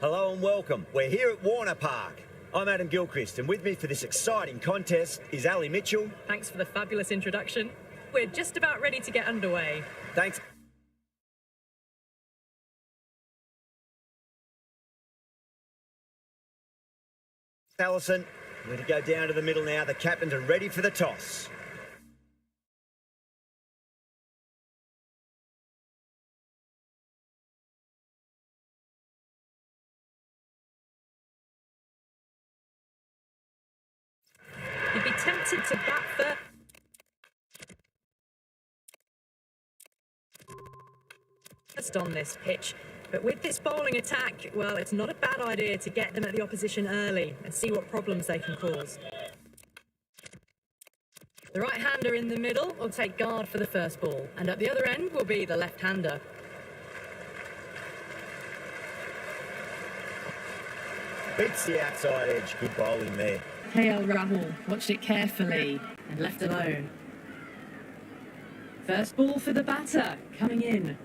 Hello and welcome. We're here at Warner Park. I'm Adam Gilchrist, and with me for this exciting contest is Ali Mitchell. Thanks for the fabulous introduction. We're just about ready to get underway. Thanks. Alison, we're to go down to the middle now. The captains are ready for the toss. You'd be tempted to bat first on this pitch, but with this bowling attack, well, it's not a bad idea to get them at the opposition early and see what problems they can cause. The right-hander in the middle will take guard for the first ball, and at the other end will be the left-hander. Beats the outside edge. Good bowling there. Rahul watched it carefully and left alone. First ball for the batter, coming in.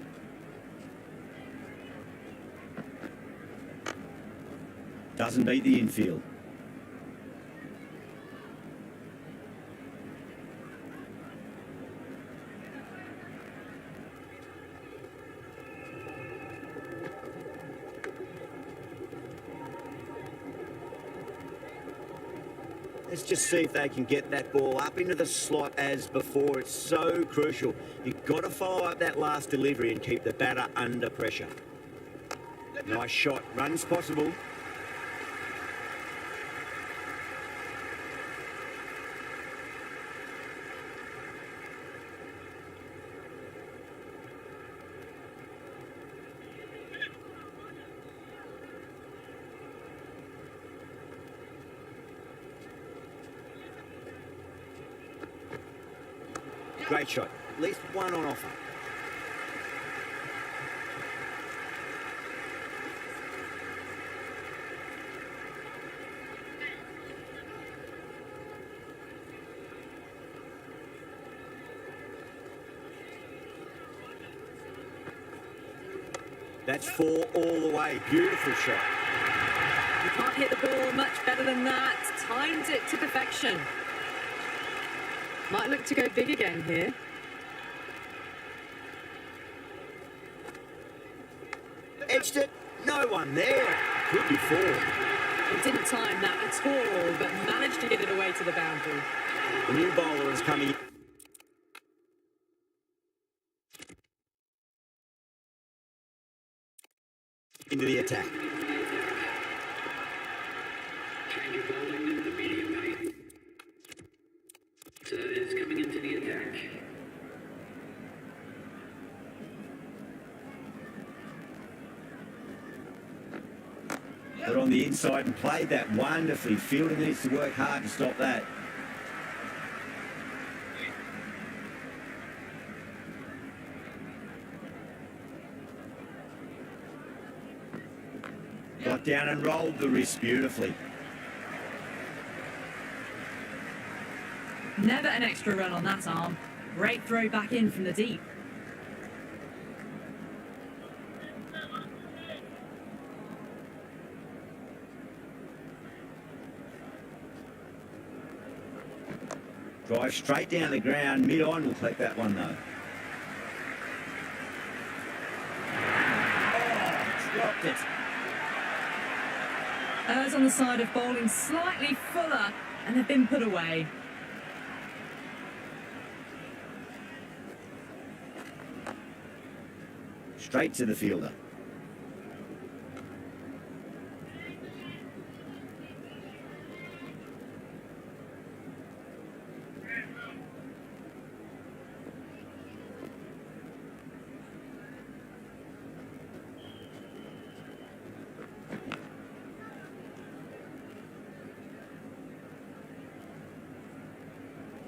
Doesn't beat the infield. Let's just see if they can get that ball up into the slot as before. It's so crucial. You've got to follow up that last delivery and keep the batter under pressure. Nice shot. Runs possible. Great shot. At least one on offer. That's four all the way. Beautiful shot. You can't hit the ball much better than that. Timed it to perfection. Might look to go big again here. Edged it. No one there. Could be four. He didn't time that at all, but managed to get it away to the boundary. The new bowler is coming into the attack. Change of bowling in the medium pace. Is coming into the attack. Got on the inside and played that wonderfully. Fielder needs to work hard to stop that. Got down and rolled the wrist beautifully. Never an extra run on that arm. Great throw back in from the deep. Drive straight down the ground. Mid-on will collect that one though. Oh, dropped it. Errs on the side of bowling slightly fuller, and they've been put away. Straight to the fielder.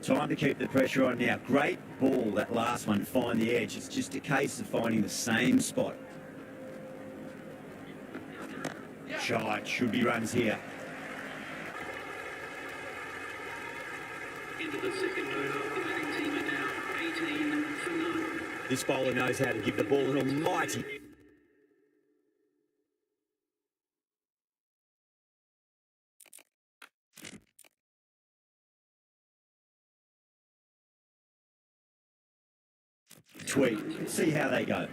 Time to keep the pressure on now. Great ball, that last one, to find the edge. It's just a case of finding the same spot. Shot, should be runs here. Into the second over, the batting team are now 18 for 9. This bowler knows how to give the ball an almighty Tweak. See how they go.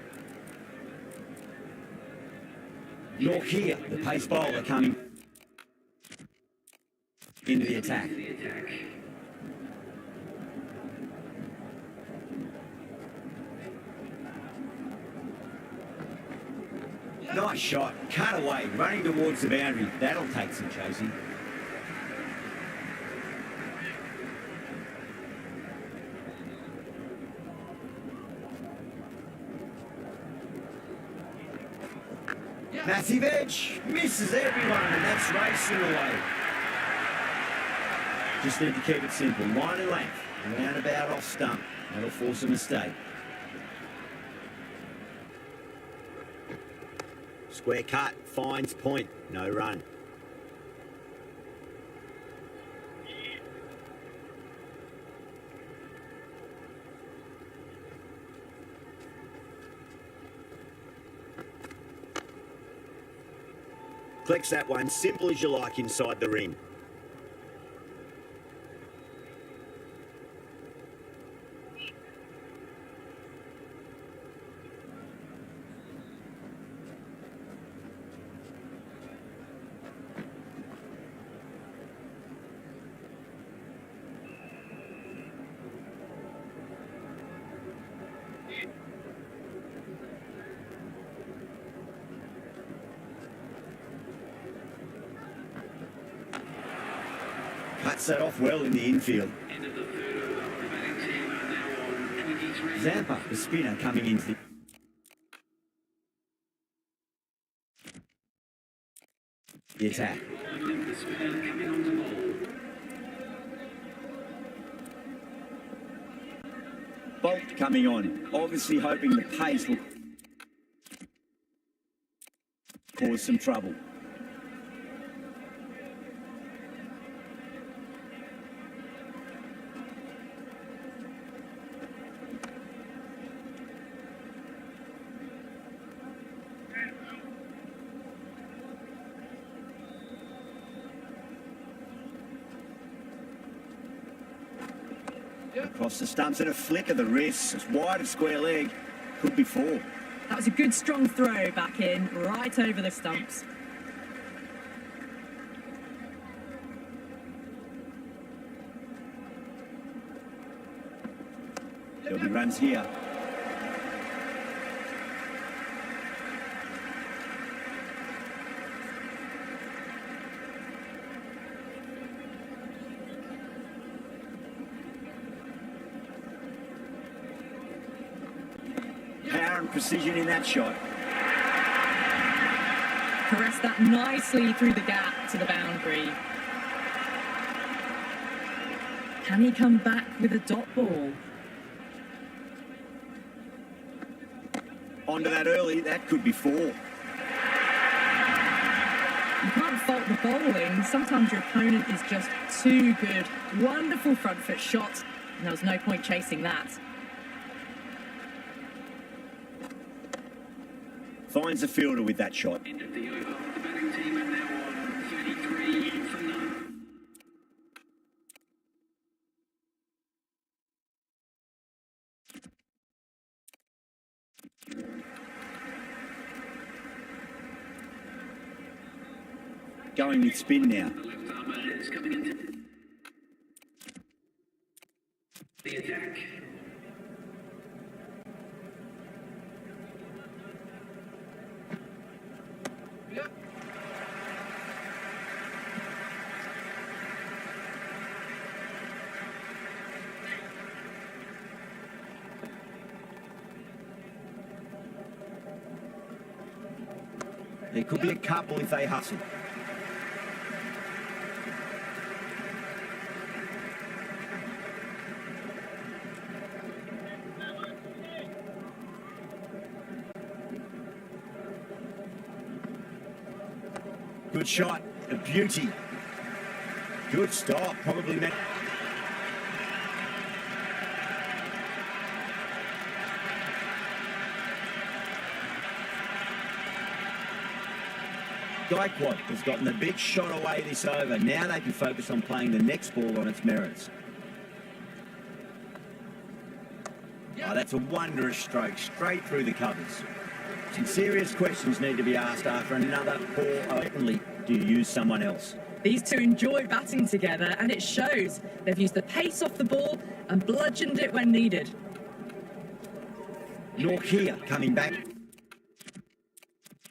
Look here, the pace bowler coming into the attack. Nice shot. Cut away. Running towards the boundary. That'll take some chasing. Massive edge. Misses everyone, and that's racing away. Just need to keep it simple. Line and length. Roundabout off stump. That'll force a mistake. Square cut, finds point, no run. Flex that one, simple as you like inside the ring. Cuts that off well in the infield. End of the third over. The batting team are now on 23. Zampa, the spinner, coming into the attack. The spinner coming on to bowl. Bolt coming on, obviously hoping the pace will cause some trouble. Across the stumps and a flick of the wrist. It's wide of square leg. Could be four. That was a good strong throw back in, right over the stumps. There'll be runs here. Power and precision in that shot. Caressed that nicely through the gap to the boundary. Can he come back with a dot ball? Onto that early, that could be four. You can't fault the bowling. Sometimes your opponent is just too good. Wonderful front foot shot, and there was no point chasing that. Finds the fielder with that shot. End of the over. The batting team are now on 33 for none. Going with spin now. The left armour is coming into the attack. There could be a couple if they hustle. Good shot, a beauty. Good stop, probably meant. Gaikwad has gotten a big shot away this over. Now they can focus on playing the next ball on its merits. Oh, that's a wondrous stroke, straight through the covers. Some serious questions need to be asked after another poor. Openly, do you use someone else? These two enjoy batting together, and it shows. They've used the pace off the ball and bludgeoned it when needed. Norkia coming back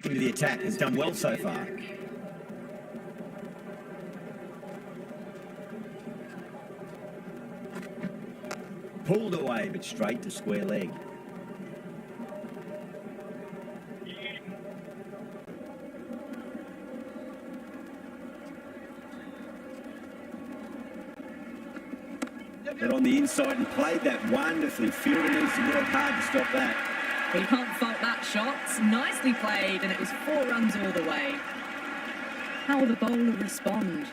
into the attack has done well so far. Pulled away, but straight to square leg. But on the inside and played that wonderfully. Fielder needs to work hard to stop that. But you can't fault that shot. Nicely played, and it was 4 runs all the way. How will the bowler respond?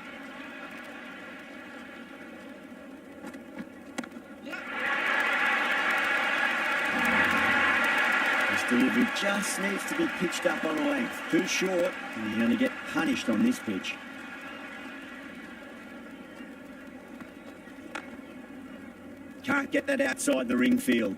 This delivery just needs to be pitched up on a length. Too short, and you're going to get punished on this pitch. Can't get that outside the ring field.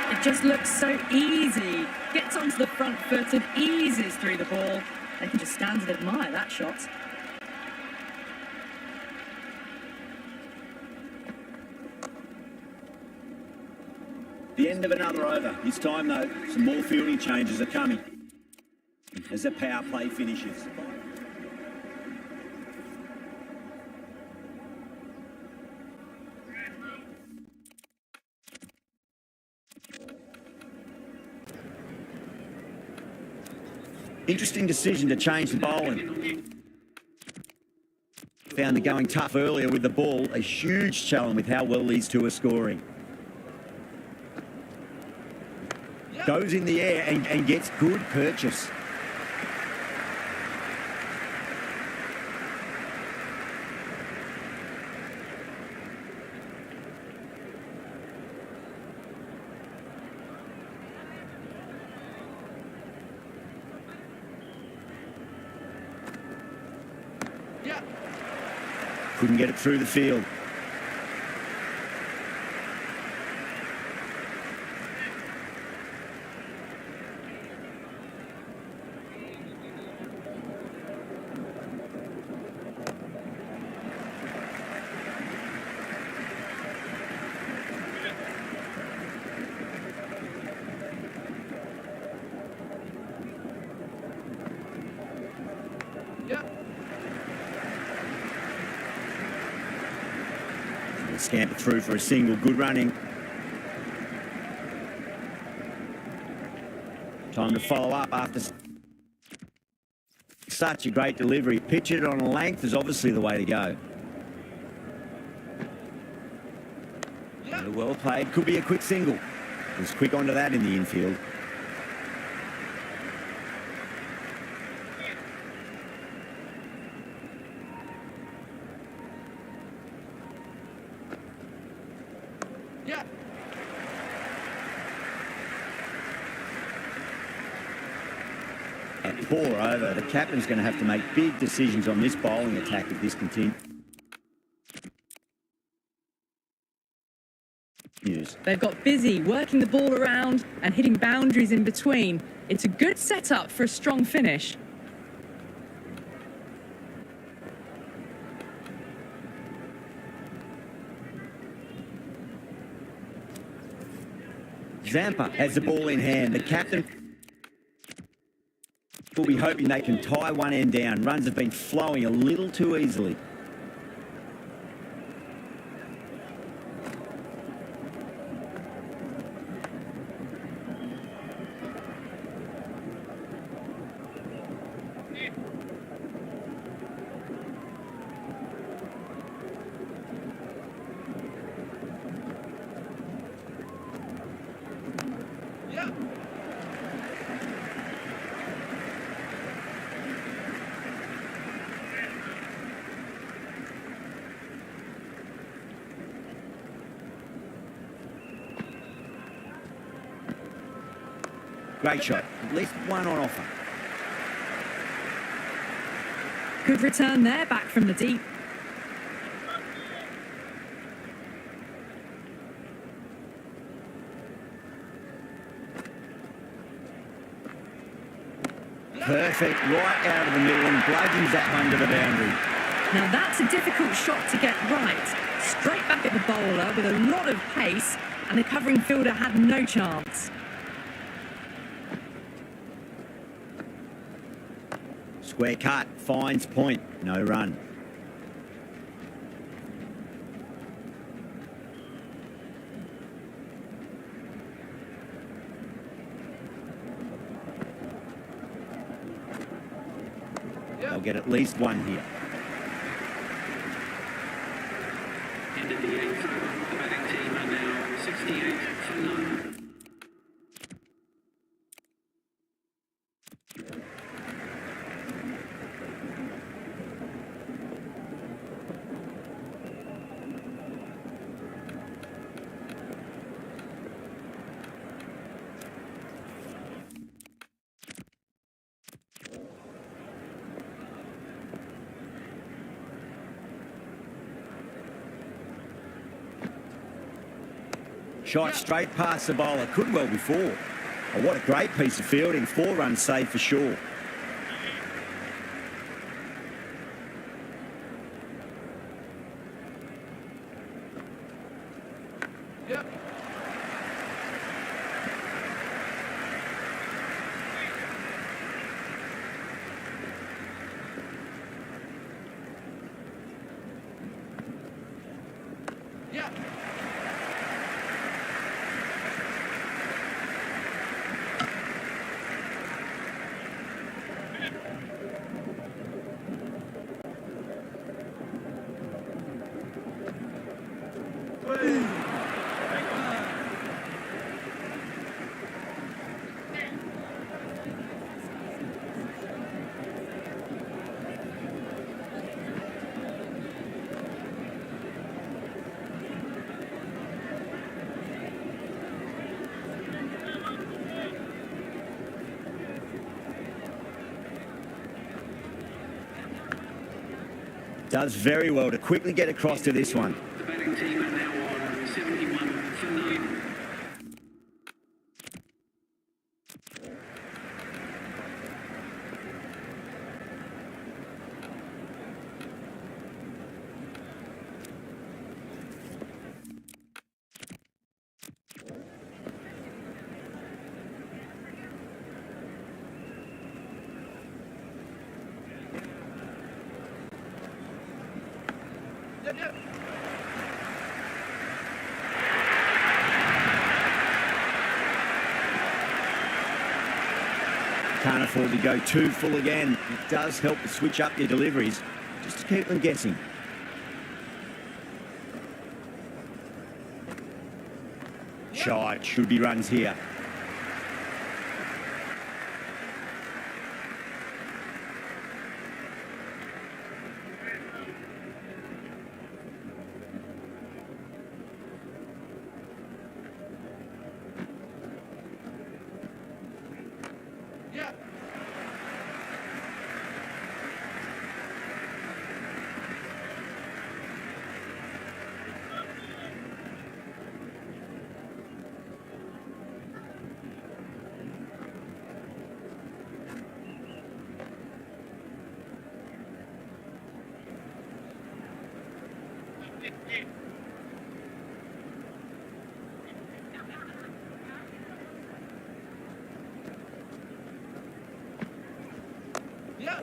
It just looks so easy. Gets onto the front foot and eases through the ball. They can just stand and admire that shot. The end of another over. This time, though, some more fielding changes are coming as the power play finishes. Interesting decision to change the bowling. Found the going tough earlier with the ball. A huge challenge with how well these two are scoring. Goes in the air and gets good purchase. Couldn't get it through the field. Scamper through for a single. Good running. Time to follow up after such a great delivery. Pitch it on a length is obviously the way to go. Well played. Could be a quick single. Was quick onto that in the infield. A poor over. The captain's going to have to make big decisions on this bowling attack if this continues. They've got busy working the ball around and hitting boundaries in between. It's a good setup for a strong finish. Zampa has the ball in hand. The captain will be hoping they can tie one end down. Runs have been flowing a little too easily. Great shot. At least one on offer. Good return there, back from the deep. Perfect, right out of the middle and bludgeons that one to the boundary. Now that's a difficult shot to get right. Straight back at the bowler with a lot of pace, and the covering fielder had no chance. Square cut, finds point, no run. They'll get at least one here. End of the 8th over. The batting team are now 68 for none. Shot straight past the bowler, could well be four. Oh, what a great piece of fielding, 4 runs saved for sure. Does very well to quickly get across to this one. The batting team are now on 71 for none. Can't afford to go too full again. It does help to switch up your deliveries, just to keep them guessing. Shot, should be runs here.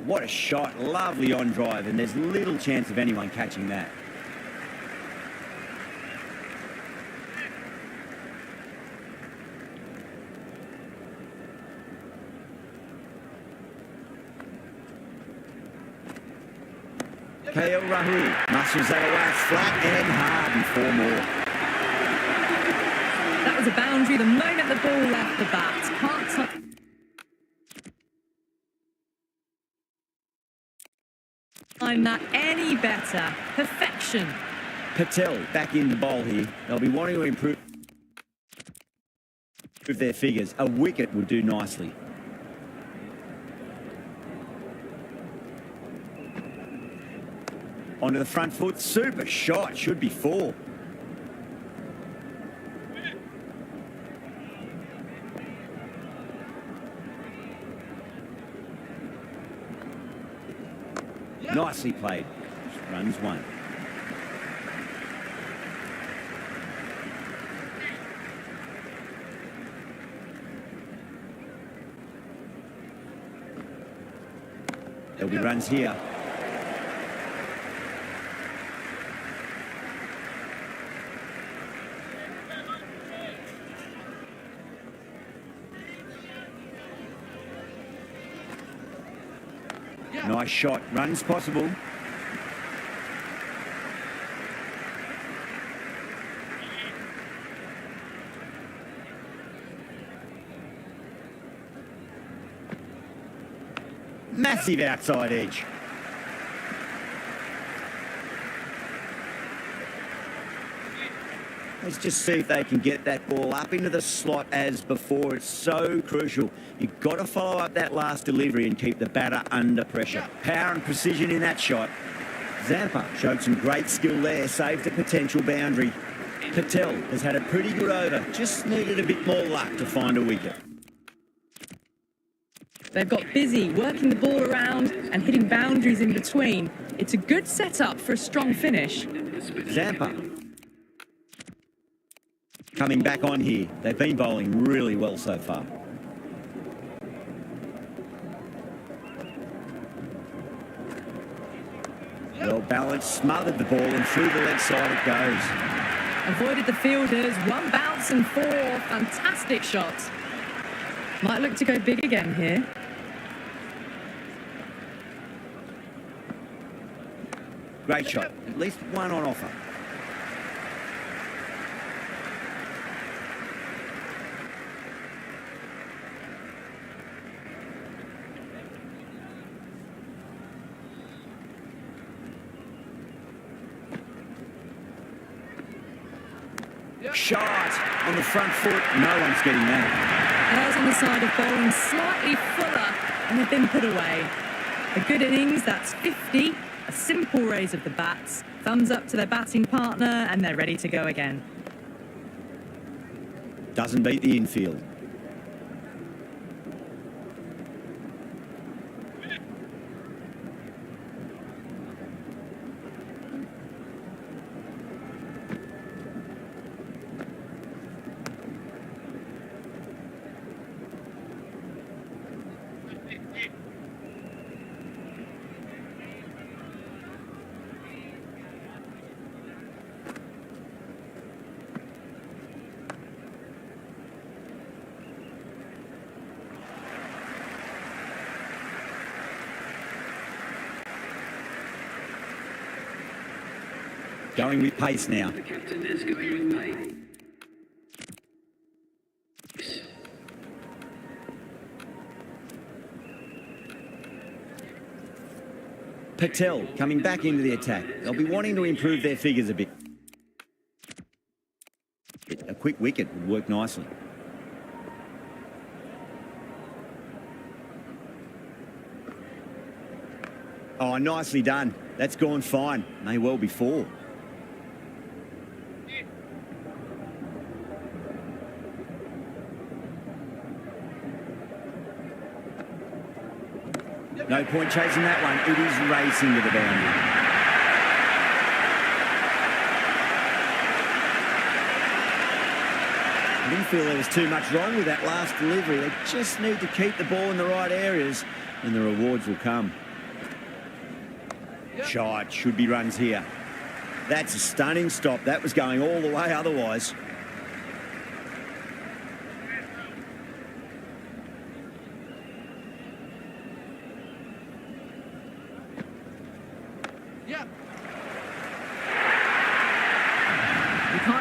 What a shot, lovely on drive, and there's little chance of anyone catching that. Rahul muscles that away flat and hard and 4 more. That was a boundary the moment the ball left the bat. Can't time that any better. Perfection. Patel back in the bowl here. They'll be wanting to improve their figures. A wicket would do nicely. Onto the front foot. Super shot. Should be 4. Nicely played. Runs 1. There'll be runs here. Nice shot. Runs possible. Massive outside edge. Let's just see if they can get that ball up into the slot as before. It's so crucial. You've got to follow up that last delivery and keep the batter under pressure. Power and precision in that shot. Zampa showed some great skill there, saved a potential boundary. Patel has had a pretty good over, just needed a bit more luck to find a wicket. They've got busy working the ball around and hitting boundaries in between. It's a good setup for a strong finish. Zampa coming back on here. They've been bowling really well so far. Well balanced, smothered the ball and through the leg side it goes. Avoided the fielders, 1 bounce and 4. Fantastic shots. Might look to go big again here. Great shot. At least 1 on offer. Shot on the front foot. No one's getting that. Ours on the side of bowling slightly fuller and they've been put away. A good innings, that's 50. A simple raise of the bats. Thumbs up to their batting partner and they're ready to go again. Doesn't beat the infield. Going with pace now. The captain is going with pace. Patel coming back into the attack. They'll be wanting to improve their figures a bit. A quick wicket would work nicely. Oh, nicely done. That's gone fine. May well be 4. No point chasing that one. It is racing to the boundary. I didn't feel there was too much wrong with that last delivery. They just need to keep the ball in the right areas and the rewards will come. Shot. Should be runs here. That's a stunning stop. That was going all the way otherwise.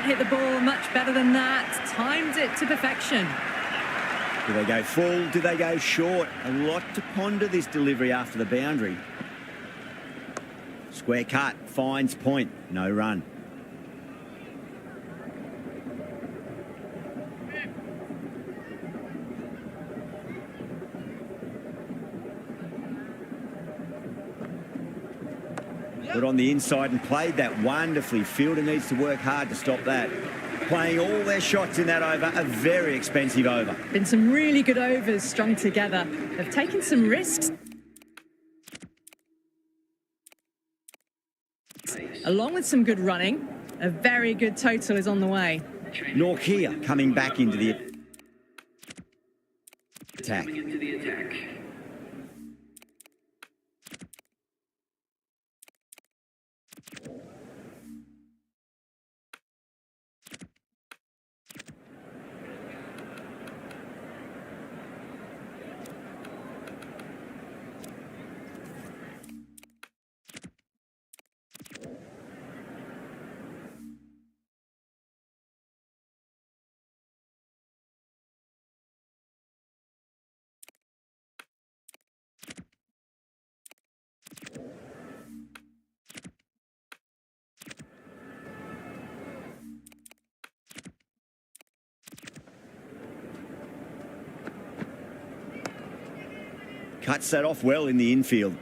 Hit the ball much better than that. Timed it to perfection. Do they go full? Do they go short? A lot to ponder this delivery after the boundary. Square cut. Finds point. No run. Got on the inside and played that wonderfully. Fielder needs to work hard to stop that. Playing all their shots in that over, a very expensive over. Been some really good overs strung together. They've taken some risks, along with some good running. A very good total is on the way. Norkia coming back into the attack. Cuts that off well in the infield.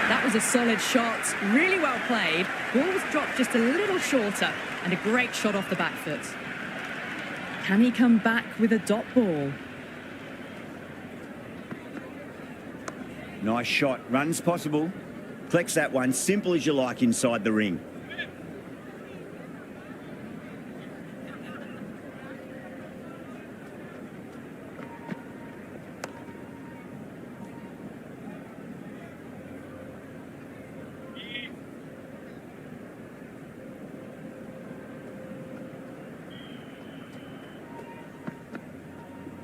That was a solid shot, really well played. Ball was dropped just a little shorter, and a great shot off the back foot. Can he come back with a dot ball? Nice shot, runs possible. Collects that one, simple as you like inside the ring.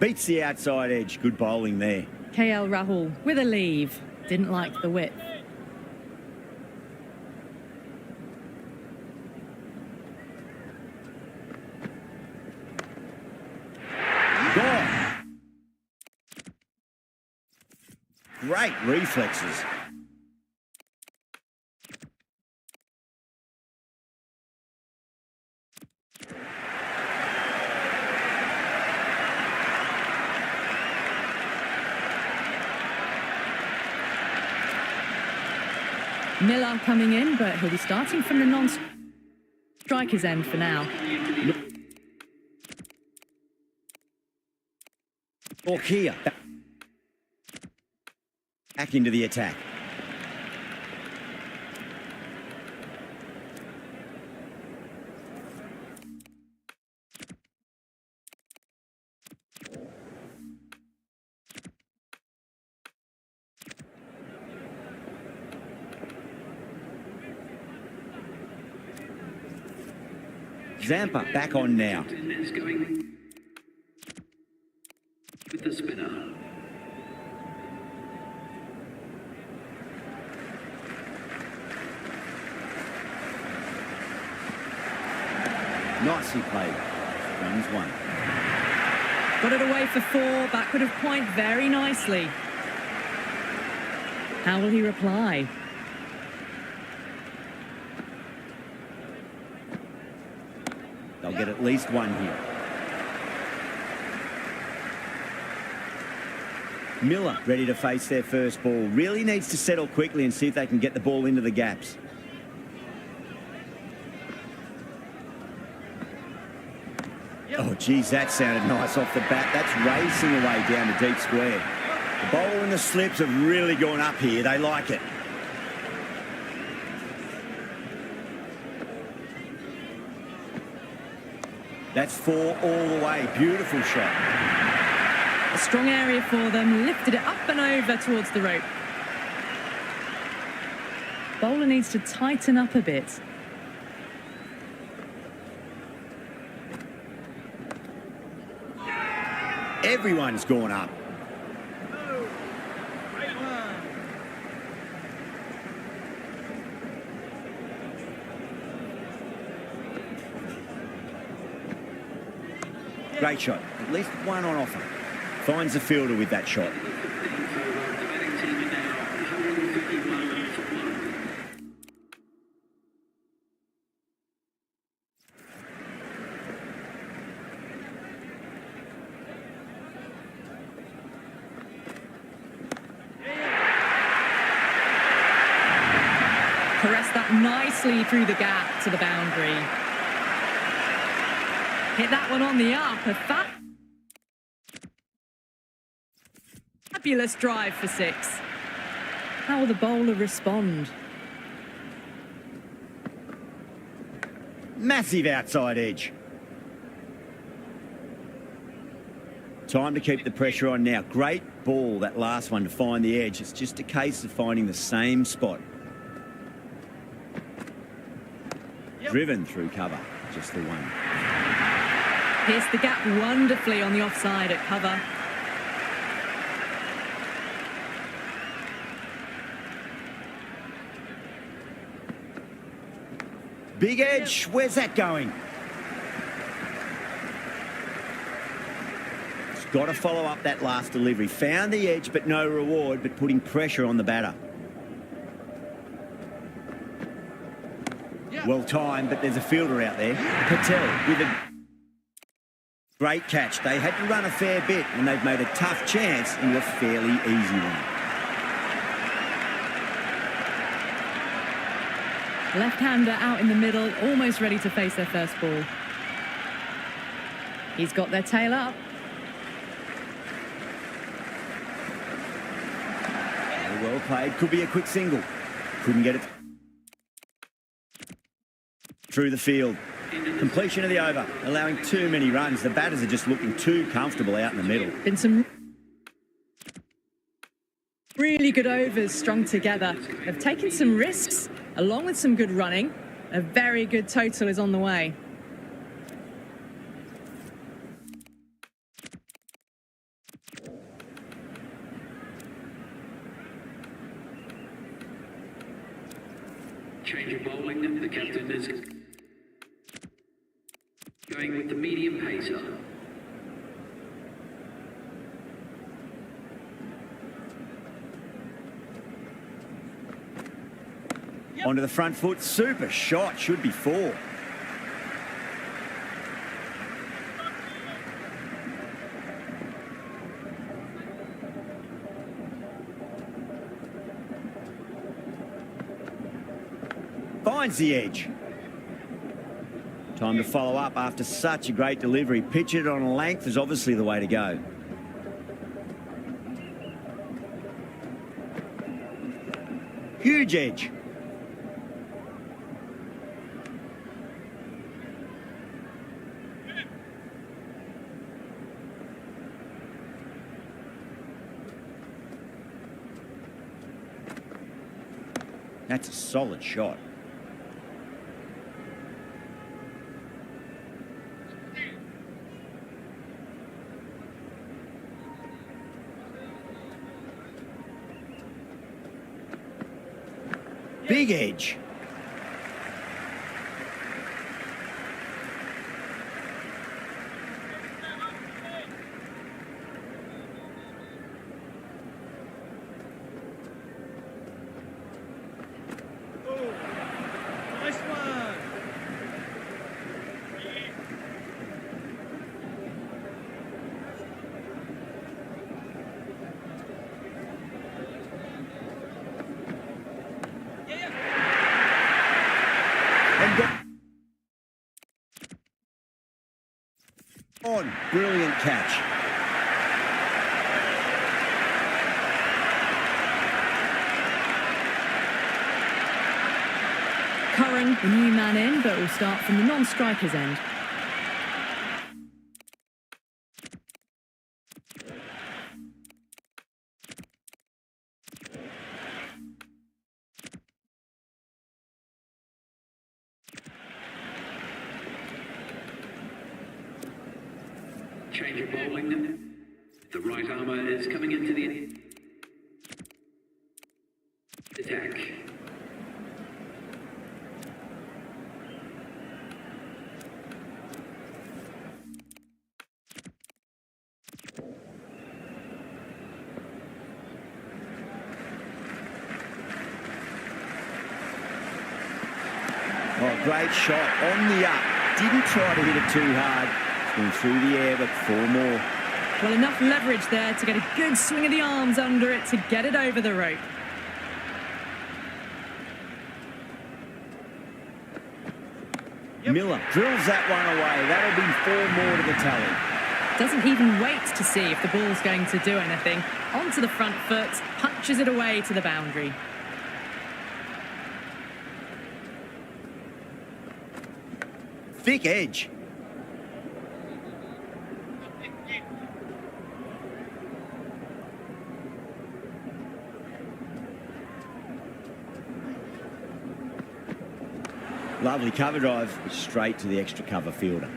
Beats the outside edge. Good bowling there. KL Rahul with a leave. Didn't like the width. Gone. Great reflexes. Miller coming in, but he'll be starting from the non-striker's end for now. Norkia back into the attack. Zampa back on now. Is going with the spinner. Nicely played. Runs one. Got it away for four, backward of point very nicely. How will he reply? They'll get at least one here. Miller ready to face their first ball. Really needs to settle quickly and see if they can get the ball into the gaps. Oh, geez, that sounded nice off the bat. That's racing away down to deep square. The bowl and the slips have really gone up here. They like it. That's four all the way. Beautiful shot. A strong area for them, lifted it up and over towards the rope. Bowler needs to tighten up a bit. Everyone's gone up. Great shot. At least one on offer. Finds the fielder with that shot. The batting team are now 151 for 1. Caressed that nicely through the gap to the boundary. Hit that one on the up. A fabulous drive for 6. How will the bowler respond? Massive outside edge. Time to keep the pressure on now. Great ball, that last one, to find the edge. It's just a case of finding the same spot. Driven through cover, just the one. Pierced the gap wonderfully on the offside at cover. Big edge, where's that going? It's got to follow up that last delivery. Found the edge, but no reward, but putting pressure on the batter. Well timed, but there's a fielder out there. Patel with a great catch. They had to run a fair bit, and they've made a tough chance into a fairly easy one. Left-hander out in the middle, almost ready to face their first ball. He's got their tail up. Well played. Could be a quick single. Couldn't get it through the field. Completion of the over, allowing too many runs. The batters are just looking too comfortable out in the middle. Been some really good overs strung together. They've taken some risks, along with some good running. A very good total is on the way. Change of bowling. The captain is going with the medium pacer. Onto the front foot. Super shot. Should be 4. Finds the edge. Time to follow up after such a great delivery. Pitch it on a length is obviously the way to go. Huge edge. That's a solid shot. Big edge. Nice one. On. Brilliant catch. Curran, the new man in, but will start from the non-striker's end. Change of bowling. The right armour is coming into the attack. great shot on the up. Didn't try to hit it too hard. It's gone through the air, but 4 more. Well, enough leverage there to get a good swing of the arms under it to get it over the rope. Miller drills that one away. That'll be 4 more to the tally. Doesn't even wait to see if the ball's going to do anything. Onto the front foot, punches it away to the boundary. Thick edge. Lovely cover drive, straight to the extra cover fielder.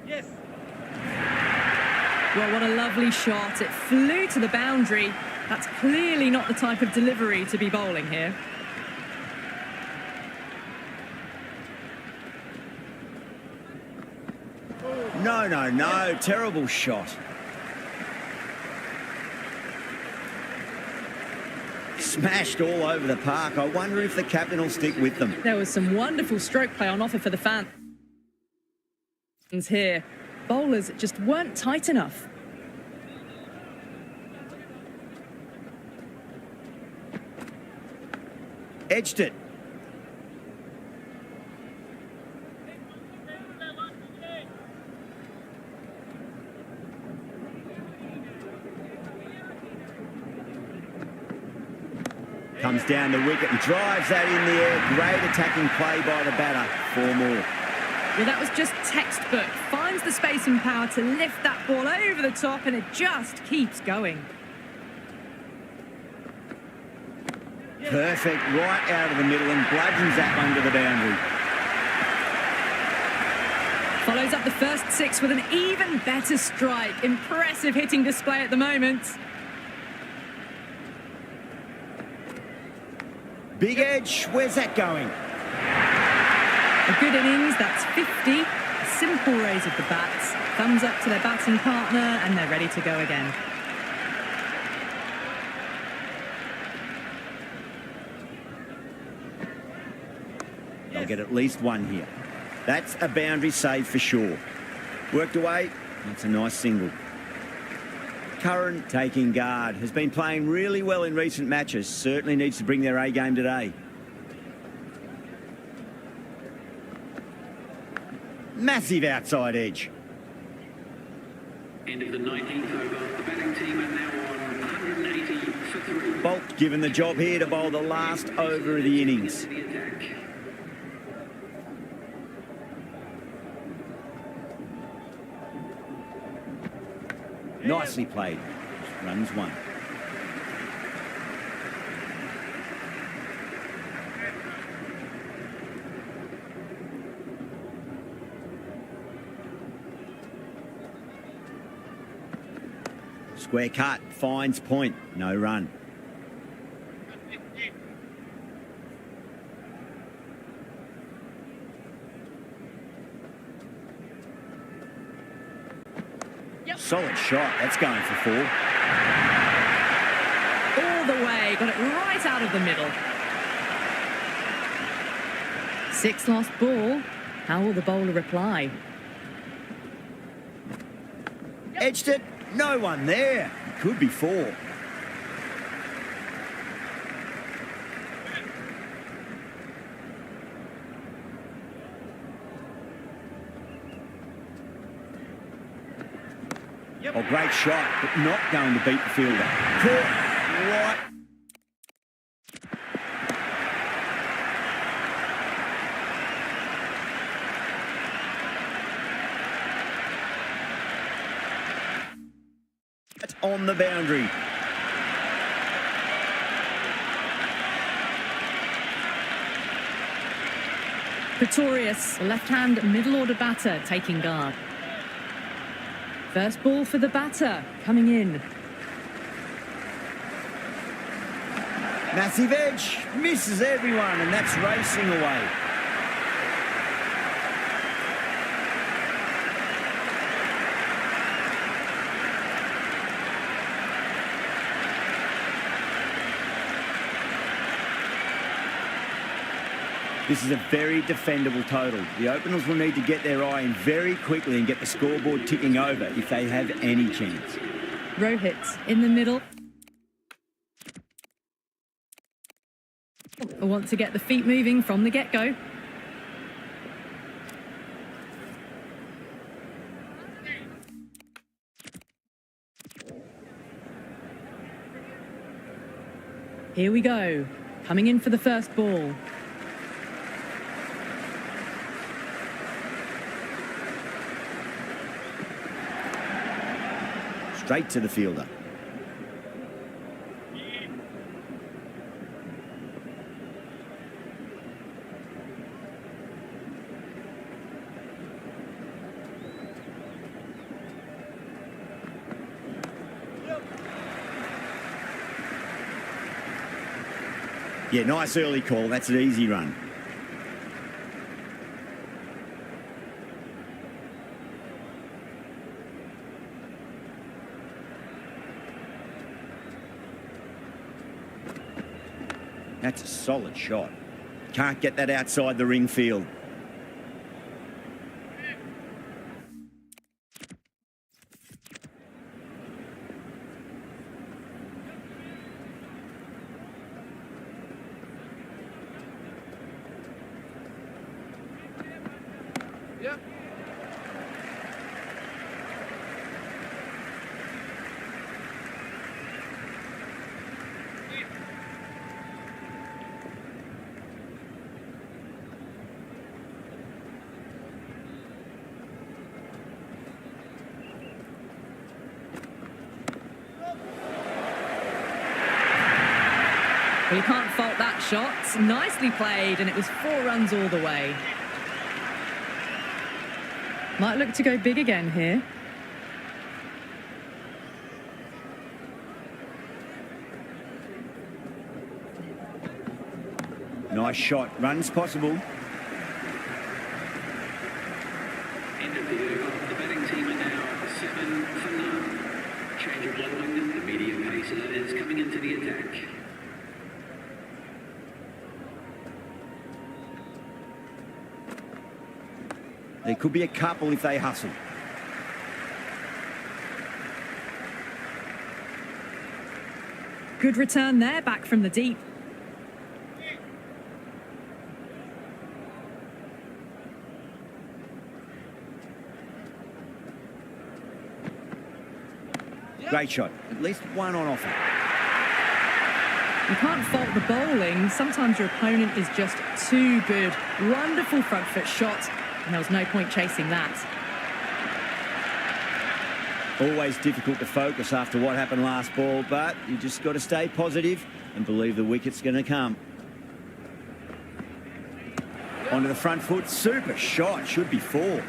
Yes. Well, what a lovely shot. It flew to the boundary. That's clearly not the type of delivery to be bowling here. No. Terrible shot. Smashed all over the park. I wonder if the captain will stick with them. There was some wonderful stroke play on offer for the fans here. Bowlers just weren't tight enough. Edged it. Comes down the wicket and drives that in the air. Great attacking play by the batter. 4 more. Well, that was just textbook. Finds the space and power to lift that ball over the top, and it just keeps going. Perfect, right out of the middle and bludgeons that one to the boundary. Follows up the first 6 with an even better strike. Impressive hitting display at the moment. Big edge, where's that going? A good innings, that's 50. A simple raise of the bats. Thumbs up to their batting partner, and they're ready to go again. They'll get at least 1 here. That's a boundary save for sure. Worked away, that's a nice single. Curran taking guard. Has been playing really well in recent matches. Certainly needs to bring their A game today. Massive outside edge. End of the 19th over. The batting team are now on 180 for 3. Bolt given the job here to bowl the last over of the innings. The attack. Nicely played. Runs 1. Square cut, finds point, no run. Solid shot, that's going for 4. All the way, got it right out of the middle. 6 lost ball. How will the bowler reply? Edged it, no one there. Could be 4. Oh, great shot, but not going to beat the fielder. Caught right. On the boundary. Pretorius, the left-hand middle-order batter, taking guard. First ball for the batter, coming in. Massive edge, misses everyone, and that's racing away. This is a very defendable total. The openers will need to get their eye in very quickly and get the scoreboard ticking over if they have any chance. Rohit in the middle. I want to get the feet moving from the get-go. Here we go. Coming in for the first ball. Straight to the fielder. Yeah, nice early call. That's an easy run. That's a solid shot. Can't get that outside the ring field. Well, you can't fault that shot. Nicely played, and it was 4 runs all the way. Might look to go big again here. Nice shot. Runs possible. End of the over. The batting team are now 7 for none. Change of line. The medium pacer is coming into the attack. There could be a couple if they hustle. Good return there, back from the deep. Great shot. At least one on offer. You can't fault the bowling. Sometimes your opponent is just too good. Wonderful front foot shot, and there was no point chasing that. Always difficult to focus after what happened last ball, but you just got to stay positive and believe the wicket's going to come. Onto the front foot. Super shot. Should be 4.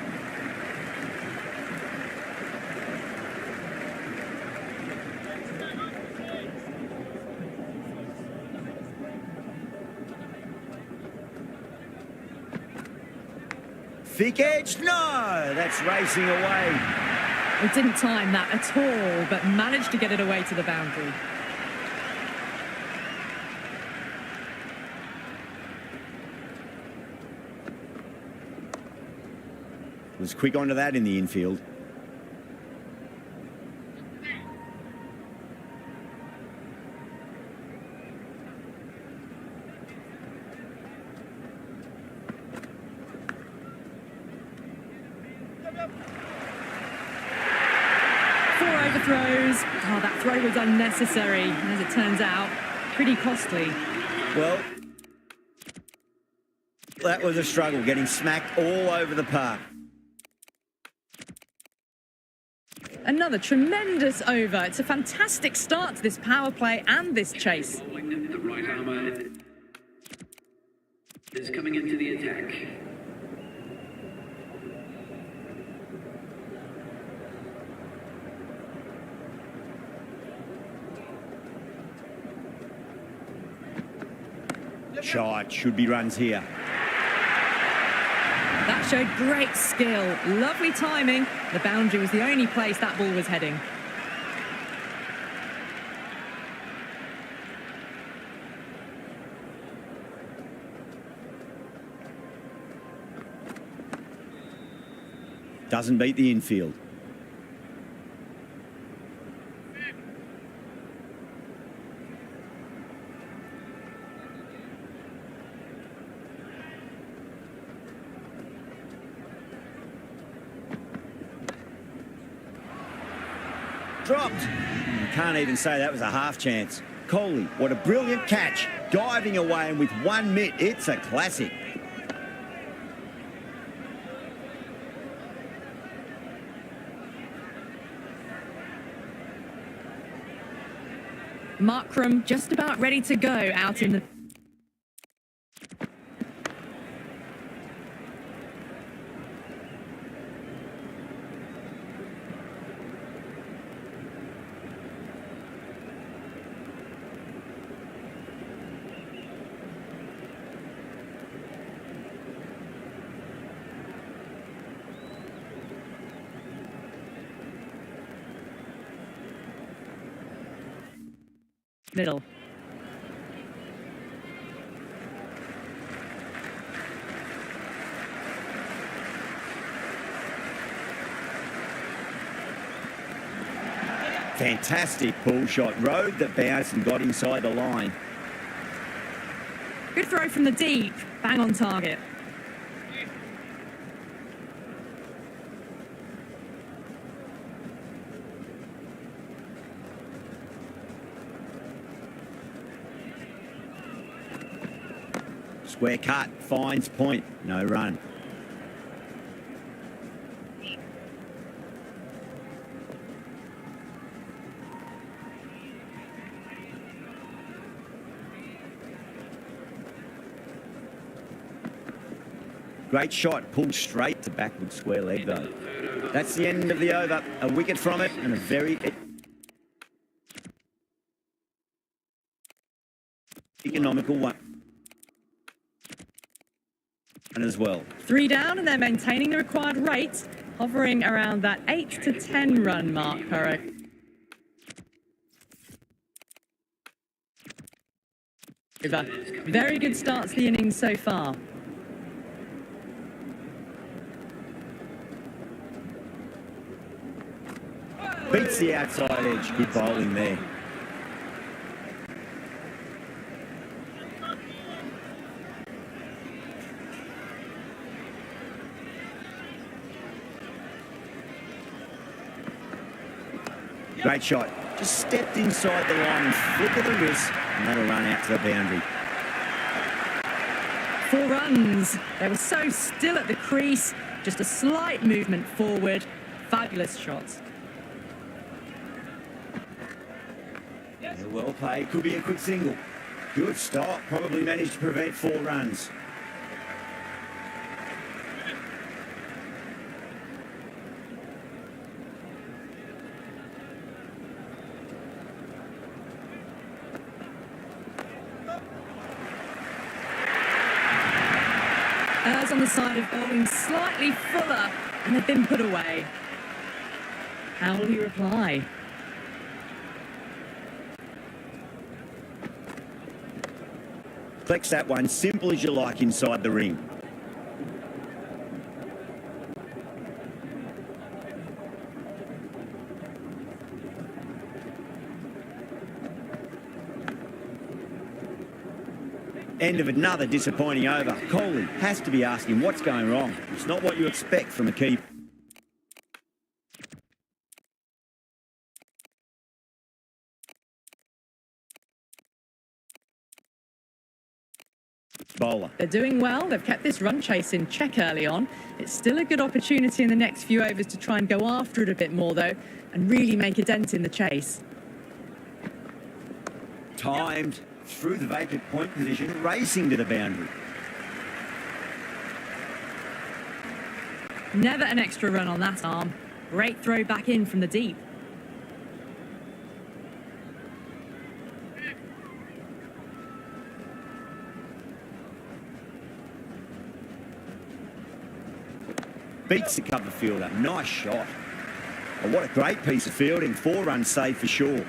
Thick edge, no, that's racing away. It didn't time that at all, but managed to get it away to the boundary. Was quick onto that in the infield. Throws. Oh, that throw was unnecessary, as it turns out. Pretty costly. Well, that was a struggle, getting smacked all over the park. Another tremendous over. It's a fantastic start to this power play and this chase. The right armour is coming into the attack. Shot, should be runs here. That showed great skill, lovely timing. The boundary was the only place that ball was heading. Doesn't beat the infield. Dropped. You can't even say that was a half chance. Kohli, what a brilliant catch. Diving away and with 1 mitt, it's a classic. Markram just about ready to go out in the... middle. Fantastic pull shot. Rode the bounce and got inside the line. Good throw from the deep. Bang on target. Square cut, finds point, no run. Great shot, pulled straight to backward square leg though. That's the end of the over. A wicket from it and a very economical one. And as well. 3 down and they're maintaining the required rate, hovering around that 8 to 10 run mark per over. Very good start to the innings so far. Beats the outside edge. Good bowling there. Great shot. Just stepped inside the line and flick of the wrist, and that'll run out to the boundary. 4 runs. They were so still at the crease. Just a slight movement forward. Fabulous shots. Yeah, well played. Could be a quick single. Good stop. Probably managed to prevent 4 runs. Errs on the side of bowling slightly fuller, and they've been put away. How will he reply? Flex that one, simple as you like inside the ring. End of another disappointing over. Kohli has to be asking what's going wrong. It's not what you expect from a keeper. Bowler. They're doing well. They've kept this run chase in check early on. It's still a good opportunity in the next few overs to try and go after it a bit more, though, and really make a dent in the chase. Timed through the vacant point position, racing to the boundary. Never an extra run on that arm. Great throw back in from the deep. Beats the cover fielder. Nice shot. Oh, what a great piece of fielding. 4 runs saved for sure.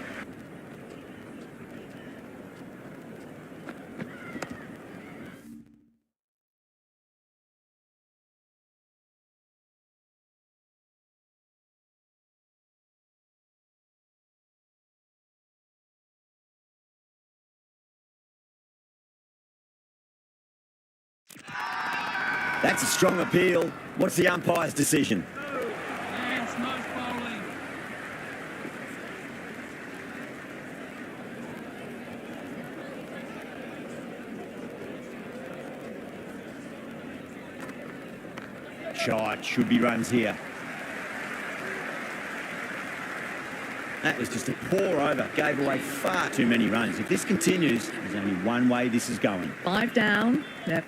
That's a strong appeal. What's the umpire's decision? Yes, nice bowling. Shot, should be runs here. That was just a pour over. Gave away far too many runs. If this continues, there's only one way this is going. 5 down. They're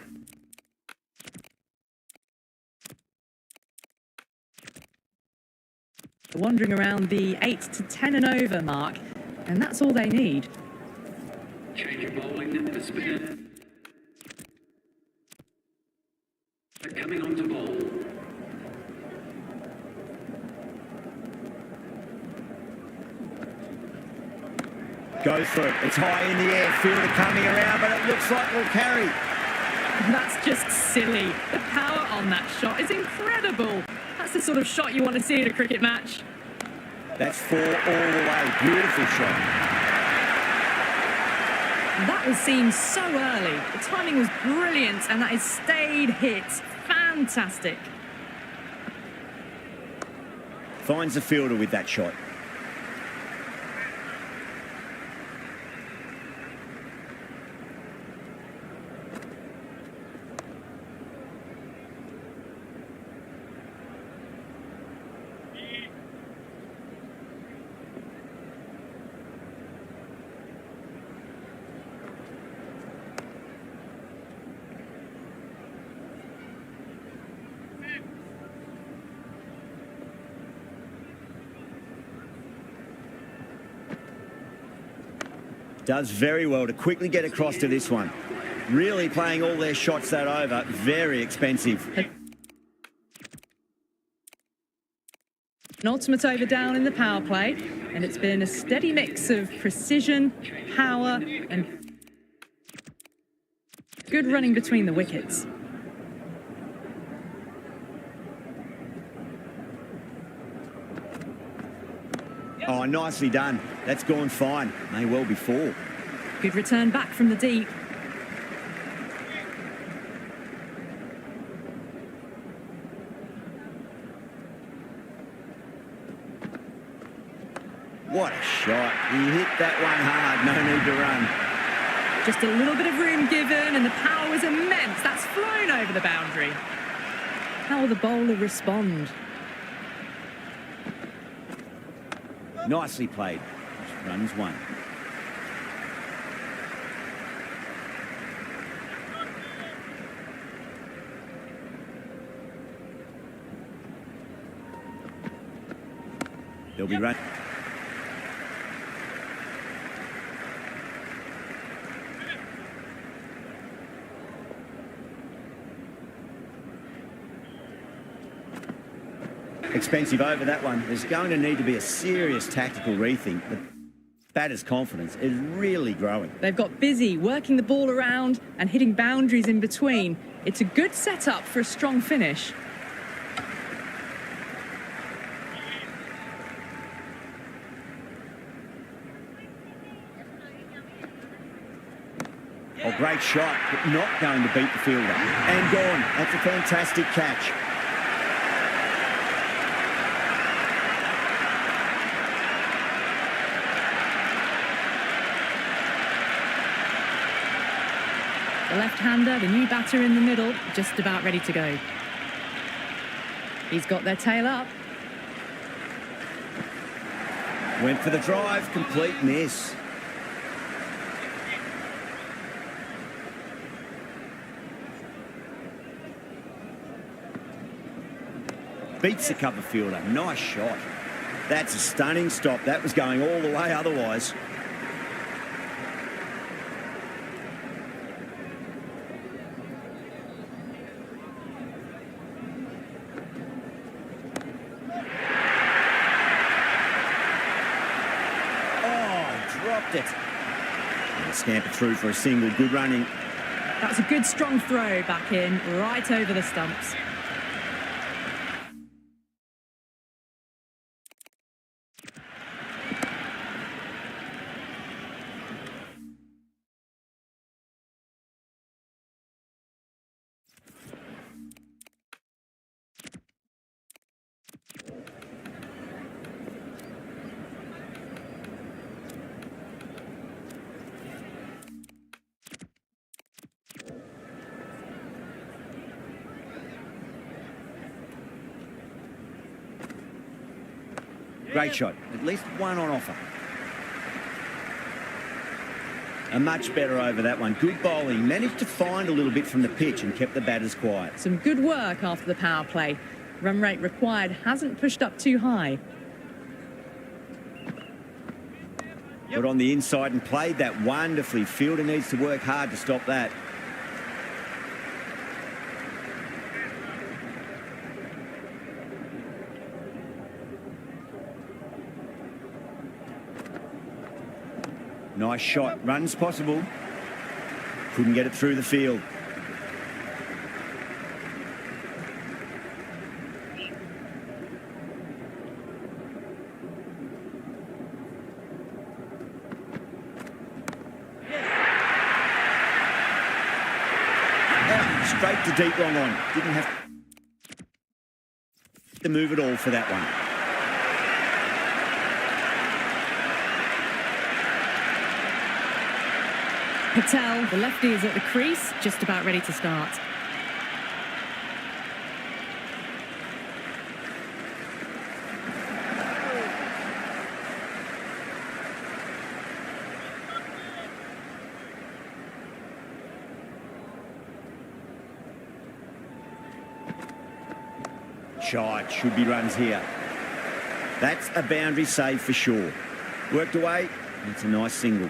wandering around the 8 to 10 and over mark, and that's all they need. Change of bowling for spinner. Coming on to bowl. Goes for it. It's high in the air. Fielder coming around, but it looks like we'll carry. That's just silly. The power on that shot is incredible. That's the sort of shot you want to see in a cricket match. That's 4 all the way. Beautiful shot. That was seen so early. The timing was brilliant, and that is stayed hit. Fantastic. Finds the fielder with that shot. Does very well to quickly get across to this one. Really playing all their shots that over. Very expensive. An ultimate over down in the power play, and it's been a steady mix of precision, power, and good running between the wickets. Oh, nicely done. That's gone fine. May well be 4. Good return back from the deep. What a shot. He hit that one hard. No need to run. Just a little bit of room given, and the power was immense. That's flown over the boundary. How will the bowler respond? Nicely played. Runs 1. They'll be run. Expensive over that one. There's going to need to be a serious tactical rethink. The batter's confidence is really growing. They've got busy working the ball around and hitting boundaries in between. It's a good setup for a strong finish. Oh, great shot, but not going to beat the fielder. And gone. That's a fantastic catch. The left-hander, the new batter in the middle, just about ready to go. He's got their tail up. Went for the drive, complete miss. Beats the cover fielder. Nice shot. That's a stunning stop. That was going all the way otherwise. Dropped it. And scamper through for a single. Good running. That was a good strong throw back in, right over the stumps. Great shot. At least one on offer. A much better over that one. Good bowling. Managed to find a little bit from the pitch and kept the batters quiet. Some good work after the power play. Run rate required hasn't pushed up too high. Got on the inside and played that wonderfully. Fielder needs to work hard to stop that. Nice shot. Runs possible. Couldn't get it through the field. Out, straight to deep long on. Didn't have to move at all for that one. Patel, the lefty, is at the crease, just about ready to start. Shot, should be runs here. That's a boundary save for sure. Worked away, it's a nice single.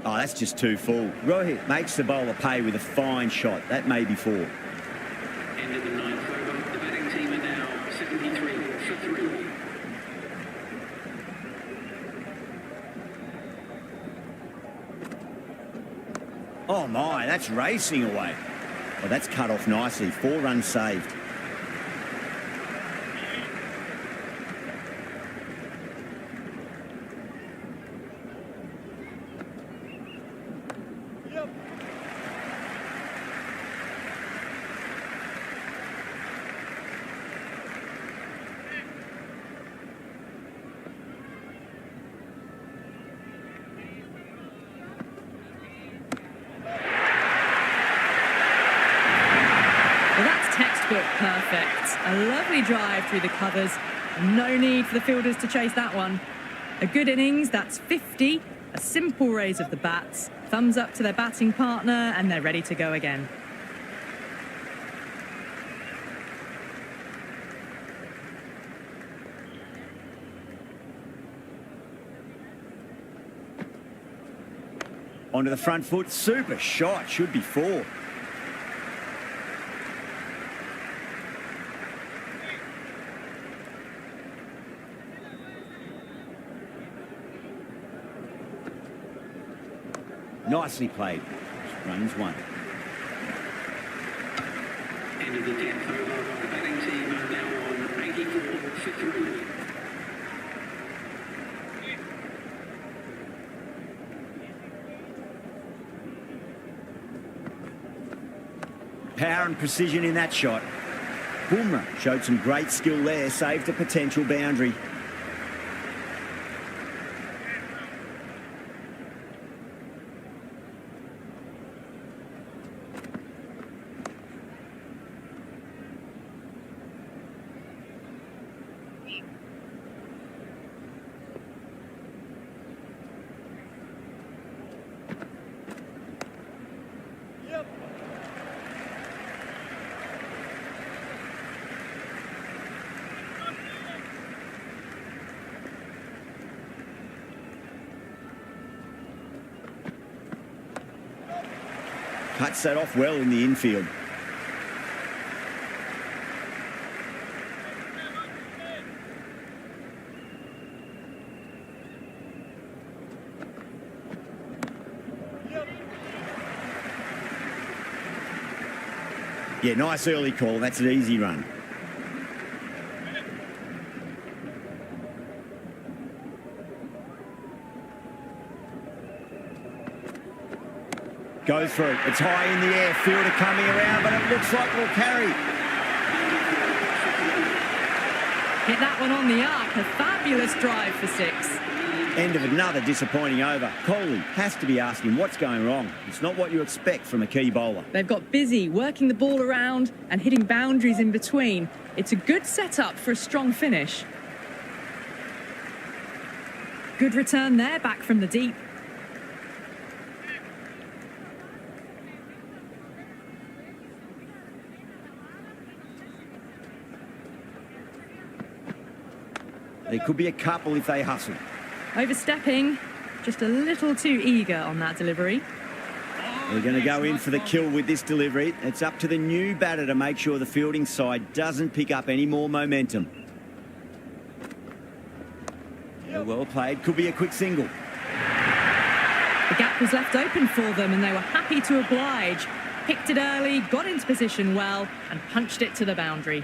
Oh, that's just too full. Rohit makes the bowler pay with a fine shot. That may be four. End of the ninth over. The batting team are now 73 for 3. Oh my, that's racing away. Well, that's cut off nicely. 4 runs saved. Textbook perfect. A lovely drive through the covers. No need for the fielders to chase that one. A good innings, that's 50. A simple raise of the bats. Thumbs up to their batting partner and they're ready to go again. Onto the front foot. Super shot. Should be 4. Nicely played. Runs 1. End of the 10th over. The batting team are now on 84 for 3. Power and precision in that shot. Bumrah showed some great skill there. Saved a potential boundary. Cuts that off well in the infield. Yeah, nice early call. That's an easy run. Goes for it. It's high in the air. Fielder coming around, but it looks like we'll carry. Hit that one on the arc. A fabulous drive for 6. End of another disappointing over. Kohli has to be asking what's going wrong. It's not what you expect from a key bowler. They've got busy working the ball around and hitting boundaries in between. It's a good setup for a strong finish. Good return there, back from the deep. There could be a couple if they hustle. Overstepping, just a little too eager on that delivery. They're going to go in for the kill with this delivery. It's up to the new batter to make sure the fielding side doesn't pick up any more momentum. Well played. Could be a quick single. The gap was left open for them and they were happy to oblige. Picked it early, got into position well and punched it to the boundary.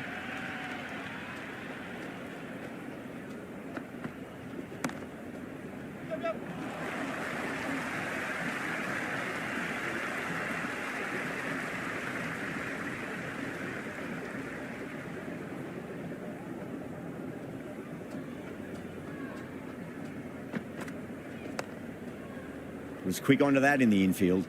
Was quick onto that in the infield.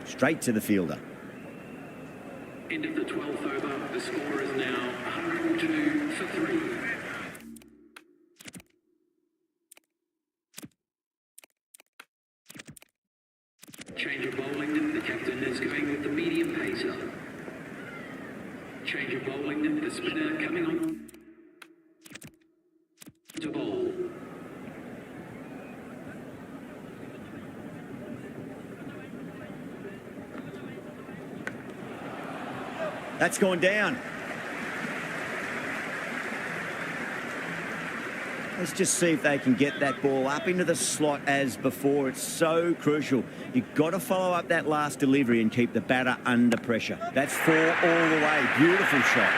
Straight to the fielder. End of the 12th over. The score is now 102 for 3. Change of bowling. The captain is going with the medium pacer. Change of bowling. The spinner coming on to bowl. That's gone down. Let's just see if they can get that ball up into the slot as before. It's so crucial. You've got to follow up that last delivery and keep the batter under pressure. That's 4 all the way. Beautiful shot.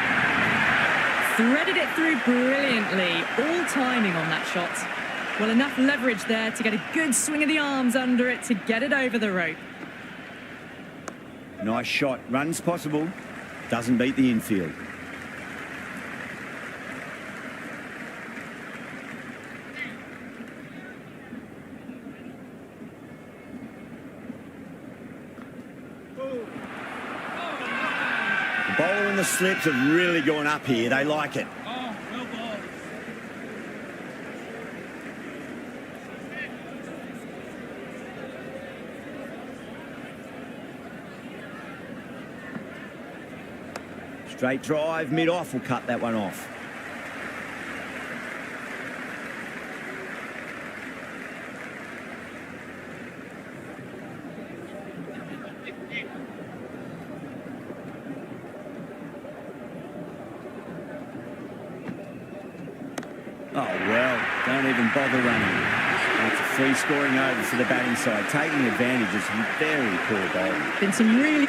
Threaded it through brilliantly. All timing on that shot. Well, enough leverage there to get a good swing of the arms under it to get it over the rope. Nice shot. Runs possible. Doesn't beat the infield. The bowler and the slips have really gone up here. They like it. Oh, well bowled. Straight drive, mid-off will cut that one off. Oh, well, don't even bother running. It's a free scoring over for the batting side, taking advantage of some very poor bowling. Been some really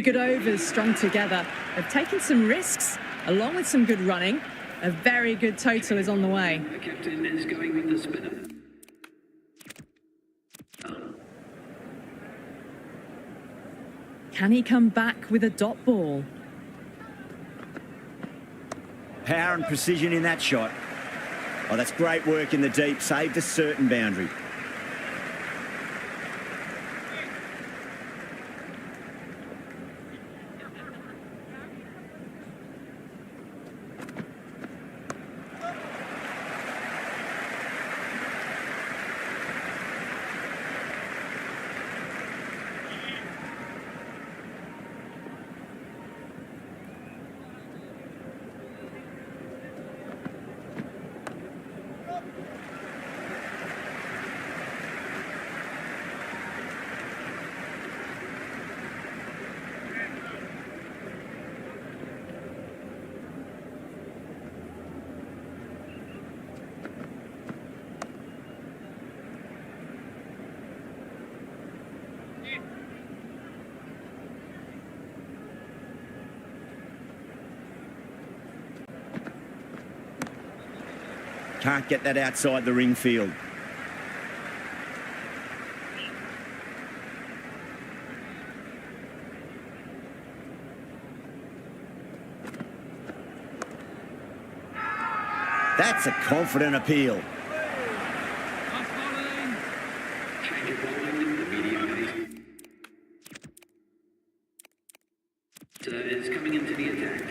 good overs strung together. They've taken some risks along with some good running. A very good total is on the way. The captain is going with the spinner. Can he come back with a dot ball? Power and precision in that shot. Oh, that's great work in the deep. Saved a certain boundary. Can't get that outside the ring field. That's a confident appeal. Change of bowling, the medium pace. Is coming into the attack.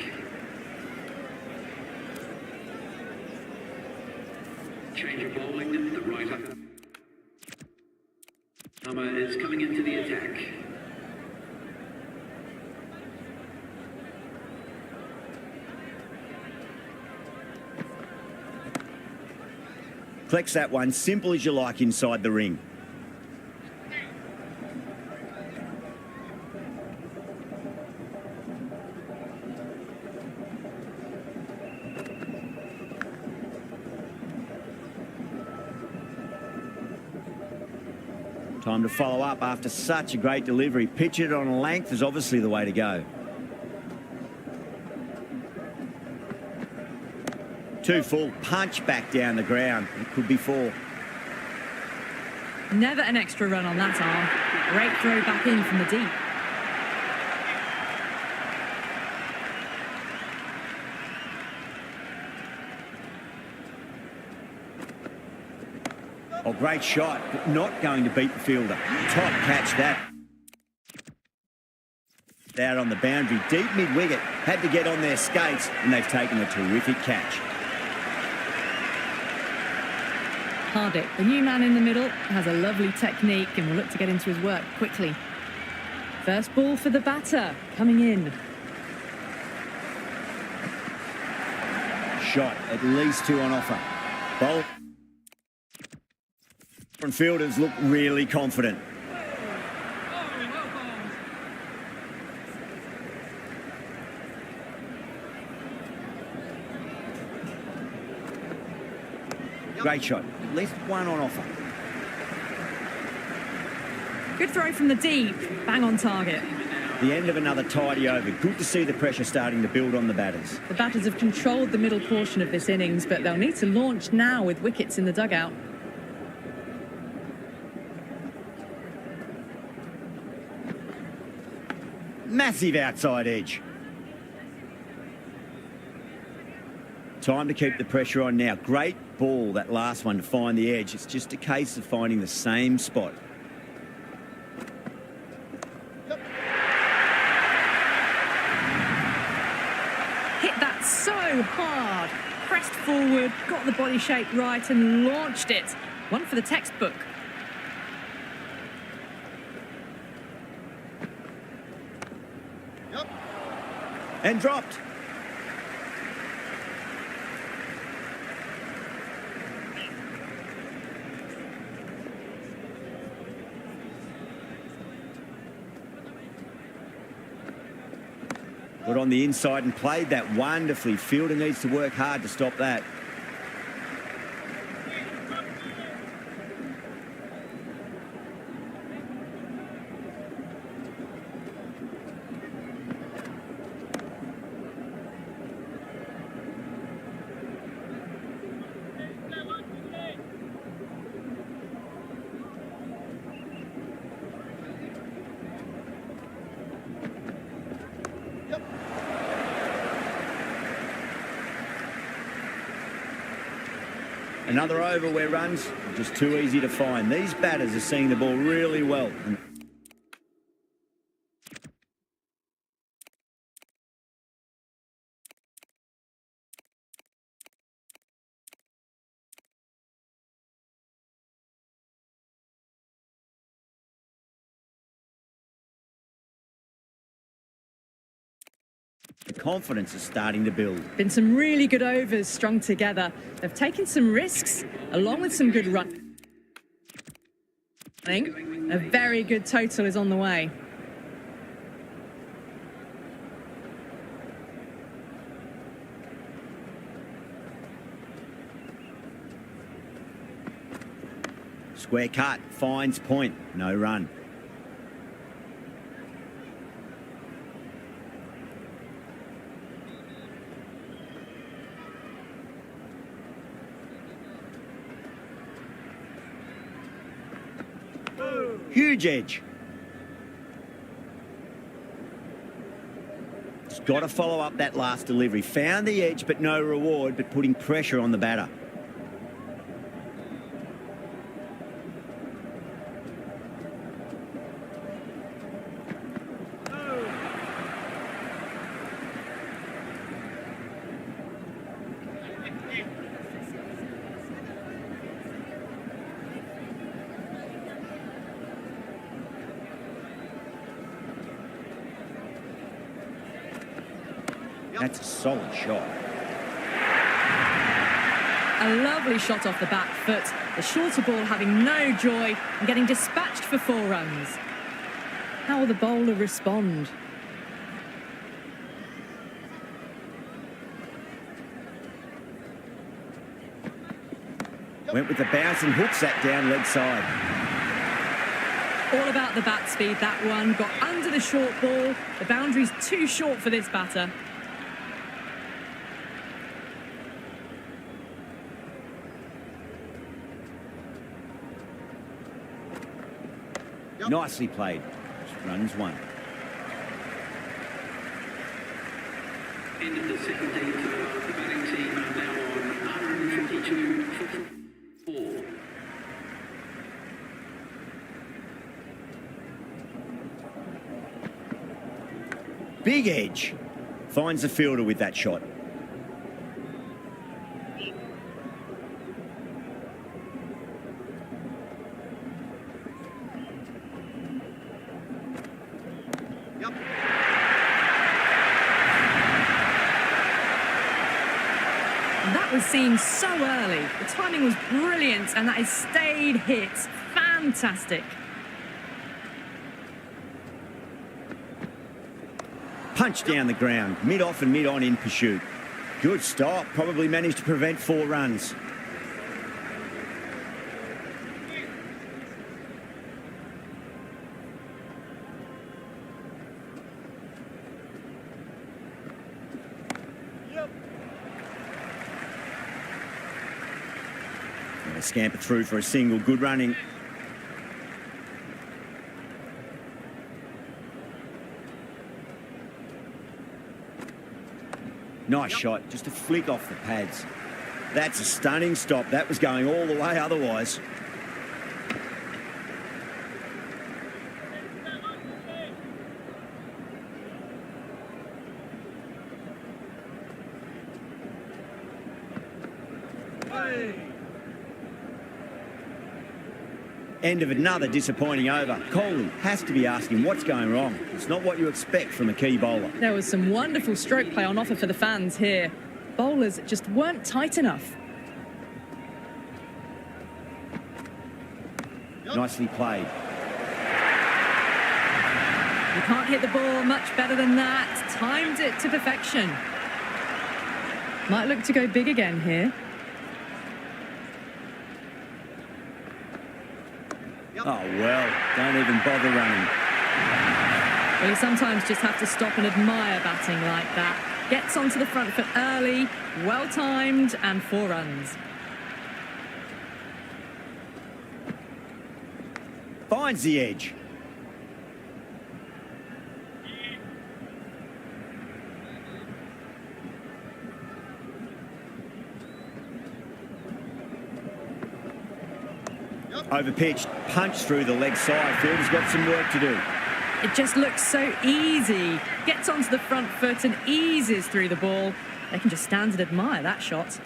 Change of bowling, the riser. Number is coming into the attack. Collects that one, simple as you like inside the ring. Time to follow up after such a great delivery. Pitch it on a length is obviously the way to go. 2 full, punch back down the ground. It could be 4. Never an extra run on that arm. Great throw back in from the deep. Oh, great shot, but not going to beat the fielder. Top catch that. Out on the boundary, deep mid-wicket, had to get on their skates, and they've taken a terrific catch. Hardick, the new man in the middle, has a lovely technique and will look to get into his work quickly. First ball for the batter, coming in. Shot, at least 2 on offer. Bowl. Front fielders look really confident. Great shot, at least 1 on offer. Good throw from the deep, bang on target. The end of another tidy over. Good to see the pressure starting to build on the batters. The batters have controlled the middle portion of this innings, but they'll need to launch now with wickets in the dugout. Massive outside edge. Time to keep the pressure on now. Great ball, that last one, to find the edge. It's just a case of finding the same spot. Hit that so hard. Pressed forward, got the body shape right and launched it. One for the textbook. And dropped. Got on the inside and played that wonderfully. Fielder needs to work hard to stop that. Another over where runs are just too easy to find. These batters are seeing the ball really well. The confidence is starting to build. Been some really good overs strung together. They've taken some risks, along with some good running. A very good total is on the way. Square cut, finds point, no run. Huge edge. He's got to follow up that last delivery. Found the edge, but no reward, but putting pressure on the batter. That's a solid shot. A lovely shot off the back foot. The shorter ball having no joy and getting dispatched for 4 runs. How will the bowler respond? Went with the bounce and hooks that down leg side. All about the bat speed, that one. Got under the short ball. The boundary's too short for this batter. Nicely played. Runs 1. End of the second day for the batting team are now on 152 for 4. Big edge. Finds the fielder with that shot. That was seen so early. The timing was brilliant, and that is stayed hit. Fantastic. Punch down the ground, mid-off and mid-on in pursuit. Good stop, probably managed to prevent 4 runs. And a scamper through for a single, good running. Nice shot, just a flick off the pads. That's a stunning stop. That was going all the way otherwise. End of another disappointing over. Kohli has to be asking what's going wrong. It's not what you expect from a key bowler. There was some wonderful stroke play on offer for the fans here. Bowlers just weren't tight enough. Nicely played. You can't hit the ball much better than that. Timed it to perfection. Might look to go big again here. Oh, well, don't even bother running. Well, you sometimes just have to stop and admire batting like that. Gets onto the front foot early, well-timed, and 4 runs. Finds the edge. Overpitched, punch through the leg side. Fielder's got some work to do. It just looks so easy. Gets onto the front foot and eases through the ball. They can just stand and admire that shot.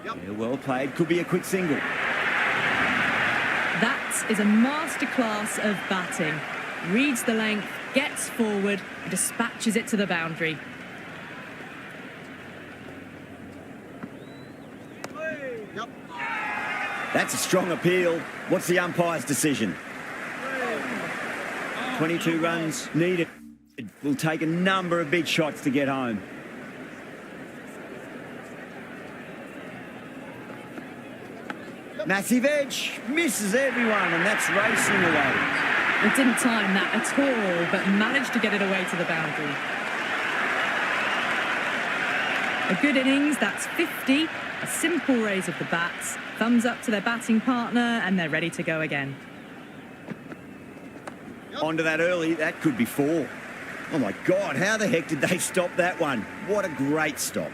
Yeah, well played. Could be a quick single. That is a masterclass of batting. Reads the length, gets forward, and dispatches it to the boundary. That's a strong appeal. What's the umpire's decision? 22 runs needed. It will take a number of big shots to get home. Massive edge, misses everyone, and that's racing away. It didn't time that at all, but managed to get it away to the boundary. A good innings, that's 50. A simple raise of the bats. Thumbs up to their batting partner, and they're ready to go again. Onto that early, that could be 4. Oh my God, how the heck did they stop that one? What a great stop.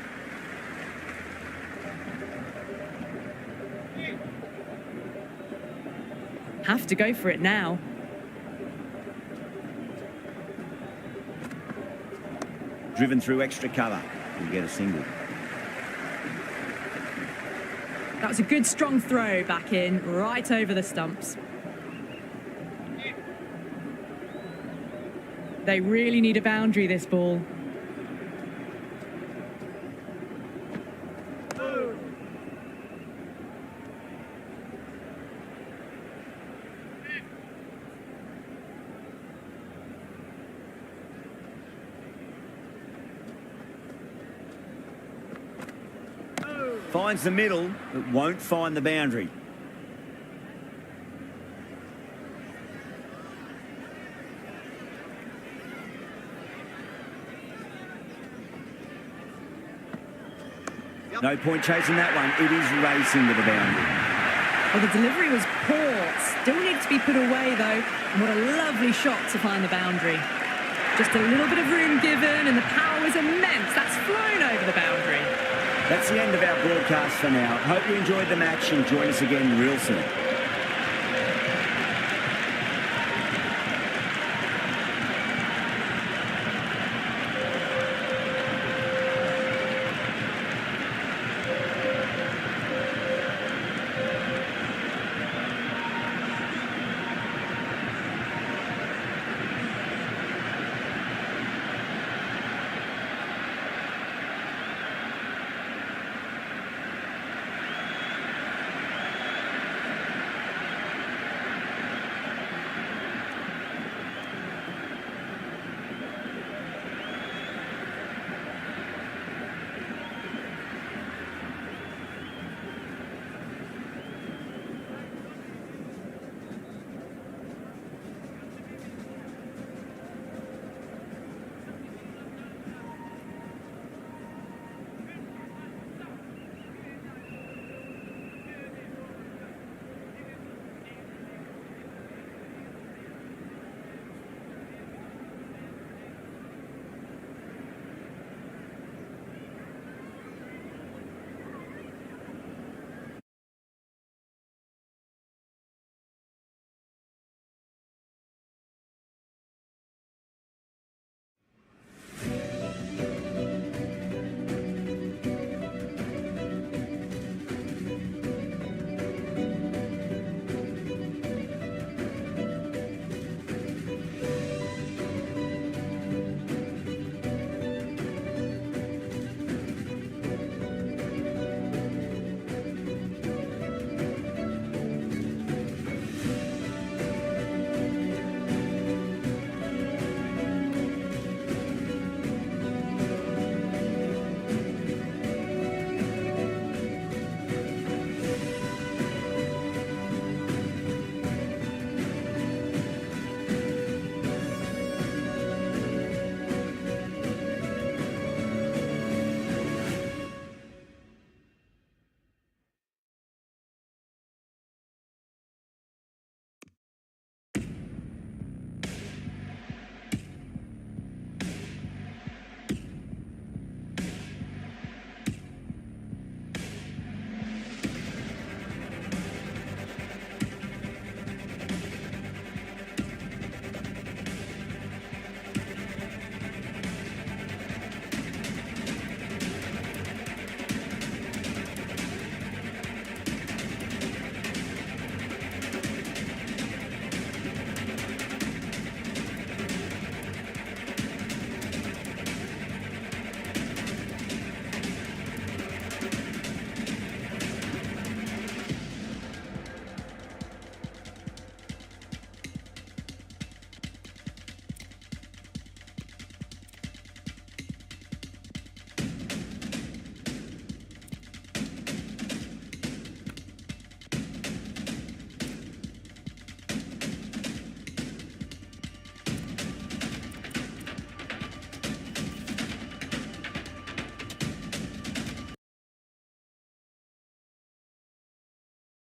Have to go for it now. Driven through extra cover. We'll get a single. That was a good strong throw back in, right over the stumps. They really need a boundary, this ball. Finds the middle, but won't find the boundary. No point chasing that one. It is racing to the boundary. Well, the delivery was poor. Still needs to be put away, though. And what a lovely shot to find the boundary. Just a little bit of room given, and the power was immense. That's flown over the boundary. That's the end of our broadcast for now. Hope you enjoyed the match and join us again real soon.